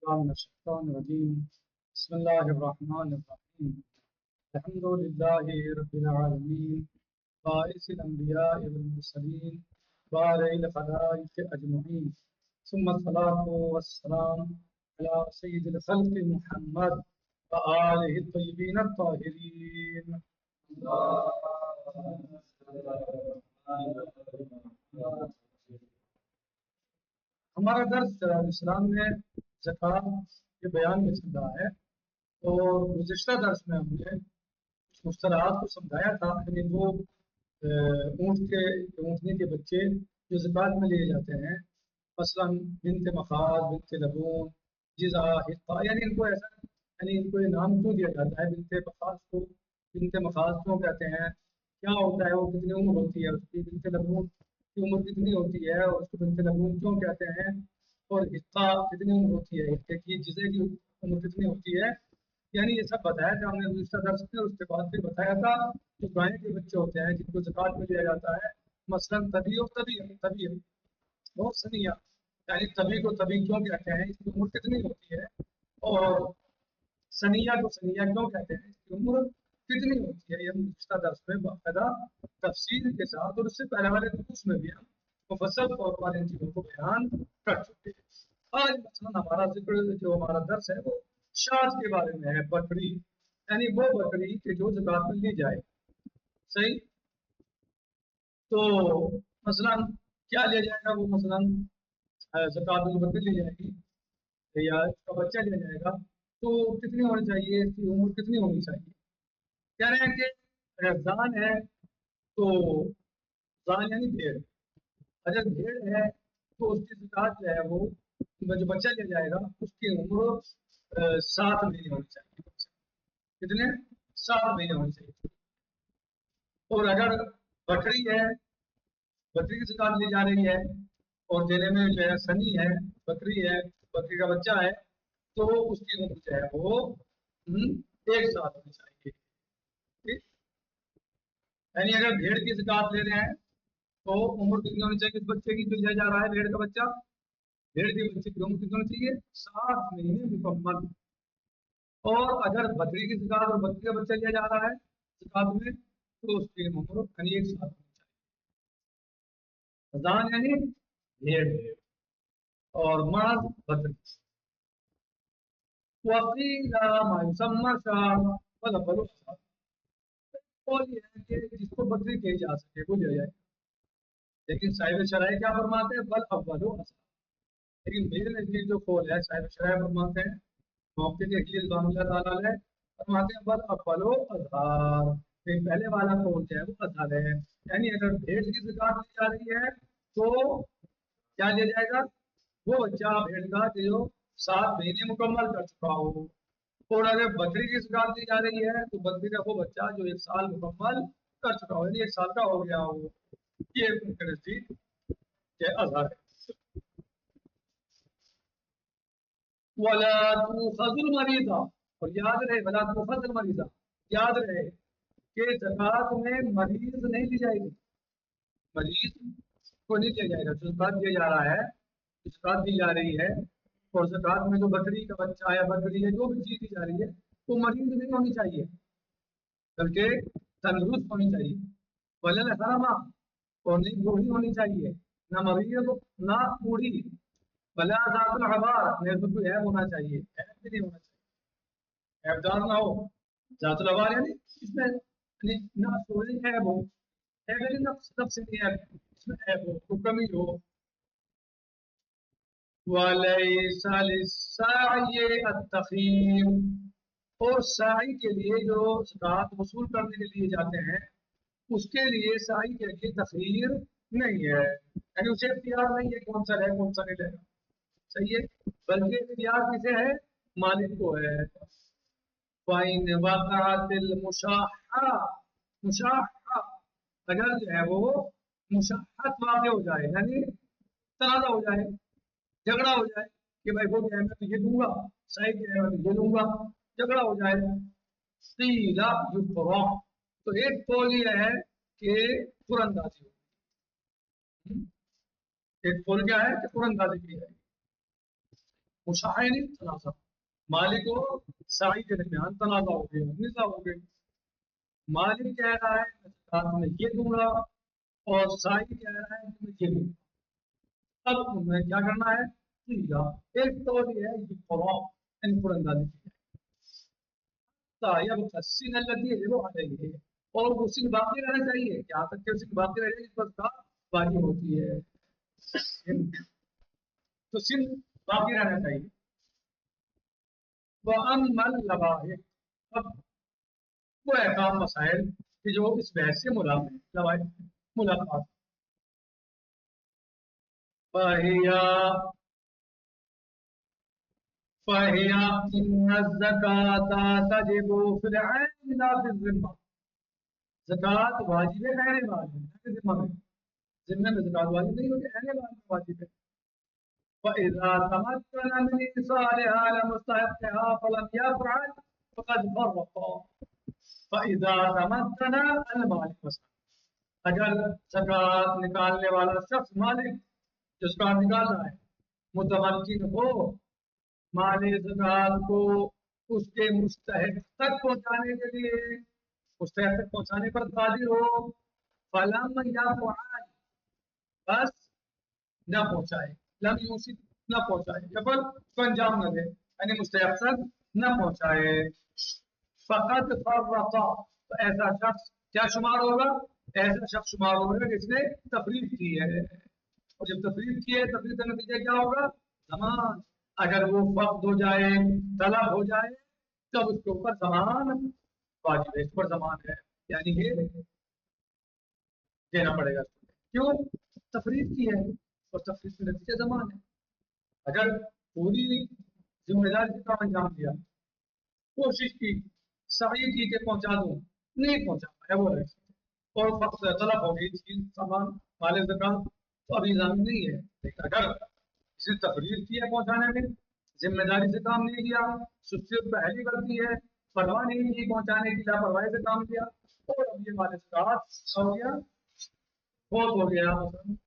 من الشيطان الرجيم بسم الله الرحمن الرحيم الحمد لله رب العالمين بارئ الأنبياء والمرسلين بارئ الخلائق أجمعين ثم الصلاة والسلام على سيد الخلق محمد وآله الطيبين الطاهرين. ہمارا درس اسلام میں زکوٰۃ کے بیان میں چل رہا ہے اور گزشتہ درس میں ہم نے مصطلحات کو سمجھایا تھا، یعنی وہ اونٹنی کے بچے جو زکوٰۃ میں لیے جاتے ہیں، مثلا بنت مخاض، بنت لبون، جزا، حقہ، یعنی ان کو ایسا ان کو یہ نام کیوں دیا جاتا ہے؟ بنت مخاض کو بنت مخاض کیوں کہتے ہیں؟ کیا ہوتا ہے؟ وہ کتنی عمر ہوتی ہے اس کی؟ بنت لبون کی عمر کتنی ہوتی ہے اور اس کو بنت لبون کیوں کہتے ہیں؟ اور حقہ کتنی عمر ہوتی ہے؟ حقے کی، جزے کی عمر کتنی ہوتی ہے؟ یعنی یہ سب بتایا تھا ہم نے گزشتہ درس میں. اس کے بعد پھر بتایا تھا جو گائے کے بچے ہوتے ہیں جن کو زکوٰۃ میں لیا جاتا ہے، مثلاً تبی اور طبی بہت سنیا، یعنی طبی کو طبی کیوں کہتے ہیں؟ اس کی عمر کتنی ہوتی ہے؟ اور سنیا کو سنیا کیوں کہتے ہیں؟ اس کی عمر کتنی ہوتی ہے؟ یہ ہم گزشتہ درس میں باقاعدہ تفصیل کے ساتھ اور اس سے پہلے والے درس میں بھی ہم مفصل طور پر ان چیزوں کو بیان کر چکے ہیں. آج مثلاً ہمارا ذکر جو ہمارا درس ہے وہ شاذ کے بارے میں ہے، بکری، یعنی وہ بکری کہ جو زکوٰۃ میں لی جائے. صحیح؟ تو مثلاً کیا لیا جائے گا؟ وہ مثلاً زکوٰۃ میں بکری لی جائے گی یا اس کا بچہ لیا جائے گا تو کتنی ہونی چاہیے؟ اس کی عمر کتنی ہونی چاہیے؟ کہہ رہے ہیں کہ اگر زان ہے تو زان یعنی بھیڑ، اگر بھیڑ ہے تو اس کی زکوٰۃ جو ہے وہ جو بچہ لیا جائے گا اس کی عمر 7 مہینے ہونی چاہیے. کتنے؟ 7 مہینے ہونی چاہیے. اور اگر بکری ہے، بکری کی زکوٰۃ لی جا رہی ہے اور دینے میں جو ہے سنی ہے، بکری ہے، بکری کا بچہ ہے، تو اس کی عمر جو ہے وہ 1 سال ہونی چاہیے. ٹھیک؟ یعنی اگر بھیڑ کی زکوٰۃ لے رہے ہیں تو عمر کتنی ہونی چاہیے اس بچے کی جو لیا جا رہا ہے؟ بھیڑ کا بچہ، بھیڑ کے بچے کی عمر کتنی ہونی چاہیے؟ 7 مہینے مکمل. اور اگر بکری کی زکوٰۃ اور بکری کا بچہ لیا جا رہا ہے زکوٰۃ میں تو اس کی عمر 1 سال ہونی چاہیے. زان یعنی بھیڑ اور ماز بکری. وقیل ما یسمى شاہ فلفل الشاہ، اور یہ ہے کہ جس کو بکری کہی جا سکے وہ لے جائے. لیکن صاحب شرائع کیا فرماتے ہیں؟ بل اول اصل. لیکن میرے نزدیک جو قول ہے صاحب شرائع فرماتے ہیں موقع کے اخلیل رحمۃ اللہ تعالیٰ علیہ فرماتے ہیں بل اول اظہار، پہلے والا قول جو ہے وہ اظہار ہے. یعنی اگر بھیڑ کی زکوٰۃ لی جا رہی ہے تو کیا لیا جائے گا؟ وہ بچہ بھیڑ کا جو 7 مہینے مکمل کر چکا ہو. اور اگر بکری کی زکوٰۃ لی جا رہی ہے تو بکری کا وہ بچہ جو 1 سال مکمل کر چکا ہو، یعنی 1 سال کا ہو گیا ہو. یہ ان کے نزدیک کے اظہار ہے. وَلَا تُؤْخَذُ الْمَرِيضَةُ، اور یاد رہے وَلَا تُؤْخَذُ الْمَرِيضَةُ، یاد رہے کہ زکوٰۃ میں مریض نہیں لی جائے گی. مریض کو نہیں لیا جائے گا. جو زکوٰۃ دیا جا رہا ہے، زکوٰۃ دی جا رہی ہے اور زکوٰۃ میں جو بکری کا بچہ یا بکری ہے جو بھی چیز دی جا رہی ہے وہ مریض نہیں ہونی چاہیے بلکہ تندرست ہونی چاہیے. ولل حرما، اور نہیں بوڑھی ہونی چاہیے، نہ مریض نہ بوڑھی. بلا ذات العبار، میرے کو کوئی عیب ہونا چاہیے، عیب بھی نہیں ہونا چاہیے، عیبدار نہ ہو. ذات العبار یعنی اس میں نفس ہو، عیب ہو. عیب یعنی نفس نہیں عیب، اس میں عیب ہو، کوئی کمی ہو. وَلَيْسَ لِلسَّاعِي التَّخِيرُ، اور سائی کے لیے جو زکوٰۃ وصول کرنے کے لیے جاتے ہیں اس کے لیے سائی کے لیے تخیر نہیں ہے. یعنی اسے اختیار نہیں ہے کون سا رہے کون سا نہیں رہے. صحیح ہے؟ بلکہ اختیار کسے ہے؟ مالک کو ہے. فَإِنْ وَقَعَتِ الْمُشَاحَّةُ، مشاحہ اگر جو ہے وہ مشاحت واقع ہو جائے، یعنی تنازع ہو جائے، جھگڑا ہو جائے کہ بھائی وہ کہے میں تو یہ دوں گا، صحیح کہے میں تو یہ دوں گا، جھگڑا ہو جائے. قیل یفرع، تو ایک قول یہ ہے کہ قراندازی ہو. ایک قول کیا ہے کہ قراندازی کی جائے. مشاہدے تنازع مالک و سائی کے درمیان تنازع ہو گیا نزاع ہو گئی مالک کہہ رہا ہے میں زکات میں یہ دوں گا اور سائی کہہ رہا ہے کہ میں یہ دوں گا اب تمہیں کیا کرنا ہے سیدھا ایک تو یہ ہے کہ فراغ ان پر اندازی کی جائے طیب السن الذي يجب عليه اور وہ سن باقی رہنا چاہیے یہاں تک کہ سن باقی رہے اس پر زکات واجب ہوتی ہے تو سن باقی رہنا چاہیے وَأَمَّا اللَّوَائِحُ اب وہ احکام مسائل کہ جو اس بحث سے مراد ہیں لوائح ملاقات فَهِيَ إِنَّ الزَّكَاةَ تَجِبُ فِي الْعَيْنِ لَا فِي الذِّمَّةِ زکات واجب ہے عین مال میں نہ کہ ذمہ میں ذمہ میں زکات واجب نہیں ہوتی عین مال میں واجب ہے فَإِذَا تَمَكَّنَ مِنْ إِيصَالِهَا لِمُسْتَحِقِّهَا فَلَمْ يَفْعَلْ فَقَدْ فَرَّطَ فَإِذَا تَمَكَّنَ الْمَالِكُ مثلا اگر زکات نکالنے والا شخص مالک جو زکات نکال رہا ہے متمکن ہو مال زکات کو اس کے مستحق تک پہنچانے کے لیے مستحق تک پہنچانے پر قادر ہو فلم یفعل بس نہ پہنچائے لم یوسف نہ پہنچائے یا پر اس کو انجام نہ دے یعنی مستحق تک نہ پہنچائے فقط فرط تو ایسا شخص کیا شمار ہوگا ایسا شخص شمار ہوگا جس نے تفریق کی ہے اور جب تفریق کی ہے تفریق کا نتیجہ کیا ہوگا زمان اگر وہ فقد ہو جائے طلب ہو جائے تب اس کے اوپر زمان واجب ہے اس پر زمان ہے یعنی یہ دینا پڑے گا کیوں تفریق کی ہے اور تفریق کا نتیجہ زمان ہے اگر پوری ذمہ داری کا انجام دیا کوشش کی سعی کی کہ پہنچا دوں نہیں پہنچا ہے وہ رہ اور فقط طلب ہوگی چیز سامان مال زکات تو ابھی ضامن نہیں ہے لیکن اگر اسے تفریق کی ہے پہنچانے میں ذمہ داری سے کام نہیں کیا سستی پہلی غلطی ہے پرواہ نہیں کی پہنچانے کی لاپرواہی سے کام کیا اور اب یہ مال زکات ہو گیا فوت ہو گیا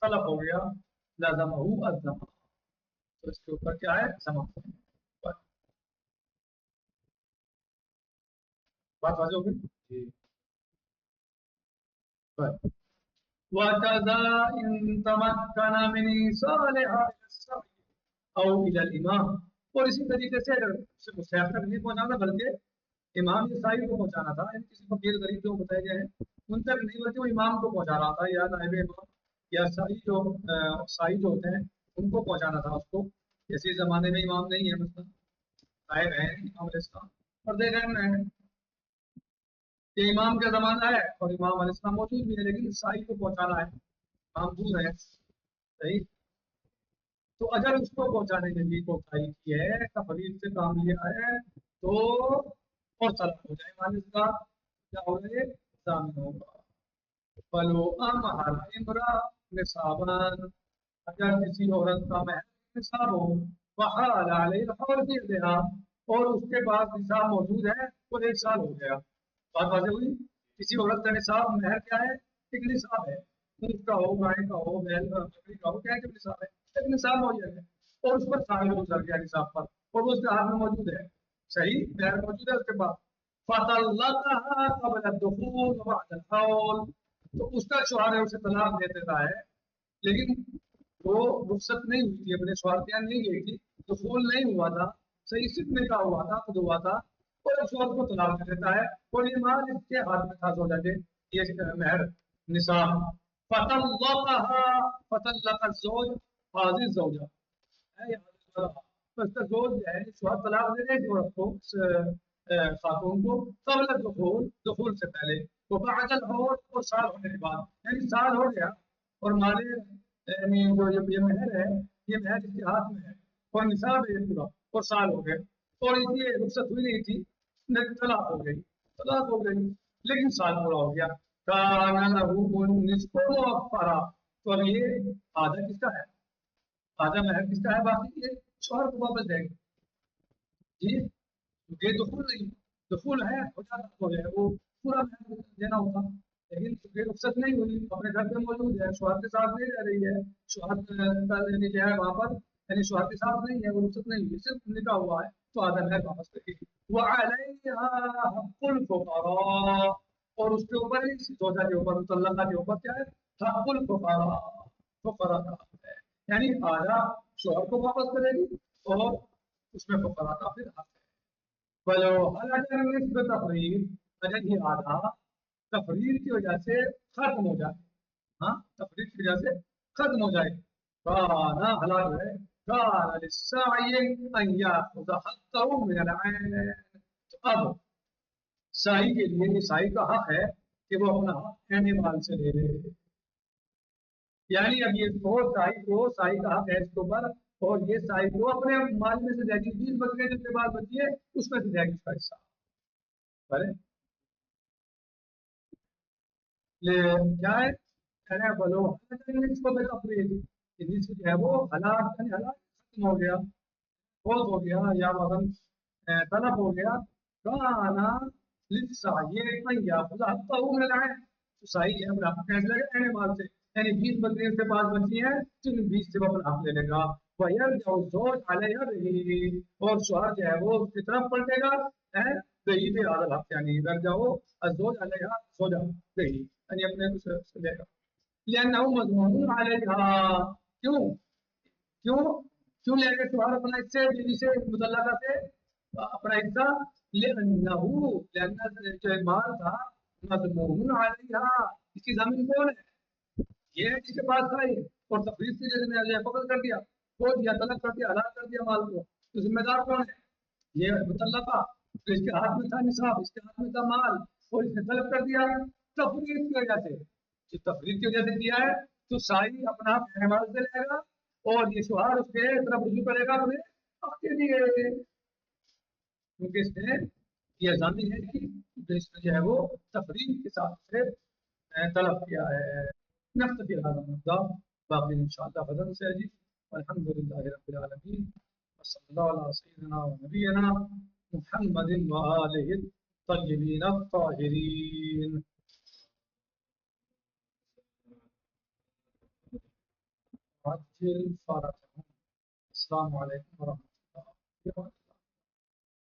طلب ہو گیا لازم ہو ازم تو اس کے اوپر کیا ہے زمان بات واضح ہو گئی وَكَذَا إِن تَمَكَّنَ مِنْ إِيصَالِهَا إِلَى السَّعِي أَوْ إِلَى الْإِمَامِ اور اسی طریقے سے اگر مستحق تک نہیں پہنچانا بلکہ امام یا سائی کو پہنچانا تھا یعنی کسی فقیر غریب جو بتائے گئے ہیں ان تک نہیں بلکہ وہ امام کو پہنچا رہا تھا یا نائب امام یا سائی جو ہوتے ہیں ان کو پہنچانا تھا اس کو جیسے زمانے میں امام نہیں ہے مثلا نائب ہیں امام علیہ السلام اور دے رہے ہیں کہ امام کا زمانہ ہے اور امام علیہ السلام موجود بھی ہے لیکن سائی کو پہنچانا ہے امام دور ہے صحیح تو اگر اس کو پہنچانے میں بھی کوتاہی کی ہے تفریق سے کام لیا ہے تو اور طلب ہو جائے مالک کا کیا ہوگا ضامن ہوگا فلو امرا نصابان اگر کسی عورت کا مہر نصاب ہو وحال علیہ الحول کی دیہا اور اس کے بعد نصاب موجود ہے تو 1 سال ہو گیا بات واضح ہوئی کسی عورت کا نصاب مہر کیا ہے ایک نصاب ہے اونٹ کا ہو گائے کا ہو بیل کا بکری کا ہو کیا کہ نصاب ہے ایک نصاب موجود ہے اور اس پر سال گزر گیا نصاب پر اور وہ اس کے ہاتھ میں موجود ہے صحیح مہر موجود ہے اس کے بعد فطلقها قبل الدخول وبعد الحول تو اس کا شوہر ہے اسے طلاق دے دیتا ہے لیکن وہ رخصت نہیں ہوئی تھی اپنے شوہر کے یہاں نہیں گئی تھی دخول نہیں ہوا تھا صحیح صرف نکاح ہوا تھا خود ہوا تھا اور اس شوہر کو طلاق دے دیتا ہے اور یہ مال اس کے ہاتھ میں تھا زوجہ کے یہ مہر نصاب فطلق الزوج حاضر زوجہ ہے اس کا زوج ہے شوہر طلاق دے دے عورت کو خاتون کو قبل دخول سے پہلے وہ بعد الحول اور سال ہونے کے بعد یعنی سال ہو گیا اور مال یعنی جو یہ مہر ہے یہ مہر اس کے ہاتھ میں ہے اور نصاب ہے یہ پورا اور سال ہو گئے اور اس لیے رخصت ہوئی نہیں تھی طلاق ہو گئی لیکن سال پورا ہو گیا کان له نصف موفرا تو اب یہ آدھا کس کا ہے آدھا مہر کس کا ہے باقی یہ شوہر کو واپس دیں گے جی یہ دخول نہیں دخول ہے ہو جاتا تو ہے وہ پورا مہر دینا ہوتا لیکن یہ رخصت نہیں ہوئی اپنے گھر پہ موجود ہے شوہر کے ساتھ نہیں رہ رہی ہے شوہر کا یعنی کیا ہے وہاں پر یعنی شوہر کے ساتھ نہیں ہے، وہ رخصت نہیں ہوئی، صرف نکاح ہوا ہے تو آدھا مہر واپس کرے گی. وعلیہا حق الفقراء، اور اس کے اوپر ہی زوجہ کے اوپر، مطلقہ کے اوپر کیا ہے؟ حق الفقراء، فقراء کا حق ہے. یعنی آدھا شوہر کو واپس کرے گی اور اس میں فقراء کا پھر حق ہے. ولو حلق النصف تفريط، اگر یہ آدھا تفرید کی وجہ سے ختم ہو جائے، ہاں تفرید کی وجہ سے ختم ہو جائے، کانا حلال ہے، کانا للساعی ان یاخذ حقه من العین. تو اب سائی کے لیے، سائی کا حق ہے کہ وہ اپنا حق عین مال سے لے لے. یعنی اب یہ تو سائی کا حق ہے اس کے اوپر، اور یہ سائی کو اپنے مال میں سے دے گی. 20 بکرے جس کے بعد بچی ہے اس میں سے دے گی اس کا حصہ. کیا ہے؟ کہنا ہے بولو اس کو میں تفریح جو ہے وہ حالات حالات ختم ہو گیا، بہت ہو گیا، یا مثلا طلب ہو گیا. کانا لسا یہ یا خدا ہفتہ ہو ملا ہے تو صحیح ہے اپنا حق کیسے لگے کہنے مال سے. یعنی 20 بکری سے 5 بچی ہیں تو 20 سے وہ اپنا حق لے لے گا. وہ جو زوج علیہ رہی، اور شوہر جو ہے وہ اس کی طرف پلٹے گا رہی دے عادل حق، یعنی اگر جاؤ الزوج علیہ سوجا رہی، یعنی اپنے اس لے گا. لأنه مضمون علیہا، کیوں کیوں کیوں لے گا شوہر اپنا حصے بیوی سے مطلقہ سے اپنا حصہ؟ لأن جو مال تھا مضمون علیہا، اس کی زمین کون ہے؟ یہ ہے جس کے پاس تھا یہ، اور تفریح کی جگہ نے فقط کر دیا، کھو دیا، طلب کر دیا، حلال کر دیا مال کو، تو ذمہ دار کون ہے؟ یہ مطلقہ. تو اس کے ہاتھ میں تھا نصاب، اس کے ہاتھ میں تھا مال، اور اس نے طلب کر دیا تفریح کی وجہ سے. جو تفریح کی وجہ سے کیا ہے تو سائی اپنا اعمال سے لے گا، اور یہ شوہر اس کے طرف رجوع کرے گا اپنے حق کے لیے، کیونکہ اس نے یہ ضامن ہے کہ اس نے جو ہے وہ تفریح کے ساتھ سے طلب کیا ہے. نقطۂ اعظم باقی انشاءاللہ غدا سے جی. الحمد للہ رب العالمین، وصلی اللہ علیہ سیدنا و نبینا محمد وآلہ الطیبین الطاہرین. عجل فرجهم. السلام علیکم ورحمۃ اللہ.